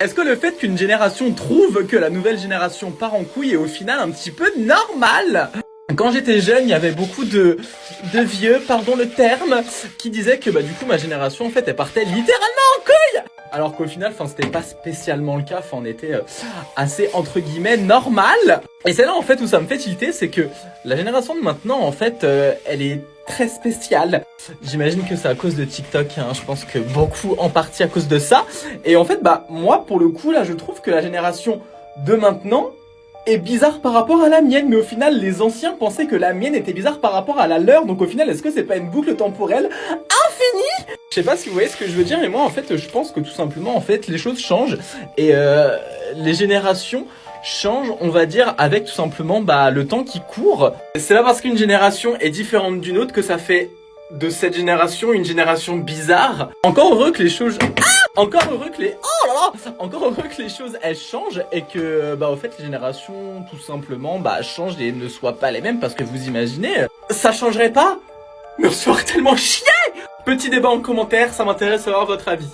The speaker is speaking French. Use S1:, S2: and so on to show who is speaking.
S1: Est-ce que le fait qu'une génération trouve que la nouvelle génération part en couille est au final un petit peu normal? Quand j'étais jeune, il y avait beaucoup de vieux, pardon le terme, qui disaient que du coup ma génération en fait elle partait littéralement en couille. Alors qu'au final, c'était pas spécialement le cas, on était assez entre guillemets normal. Et c'est là en fait où ça me fait tilter, c'est que la génération de maintenant en fait, elle est très spéciale. J'imagine que c'est à cause de TikTok, hein. Je pense que beaucoup en partie à cause de ça. Et en fait, moi pour le coup là, je trouve que la génération de maintenant est bizarre par rapport à la mienne, mais au final les anciens pensaient que la mienne était bizarre par rapport à la leur, donc au final est-ce que c'est pas une boucle temporelle infinie? Je sais pas si vous voyez ce que je veux dire, mais moi en fait je pense que tout simplement en fait les choses changent et les générations changent, on va dire, avec tout simplement le temps qui court. C'est pas parce qu'une génération est différente d'une autre que ça fait de cette génération une génération bizarre. Encore heureux que les choses... Encore heureux que les... Oh là là! Encore heureux que les choses, elles changent et que, au fait, les générations, tout simplement, changent et ne soient pas les mêmes parce que vous imaginez, ça changerait pas? Mais on serait tellement chier! Petit débat en commentaire, ça m'intéresse de savoir votre avis.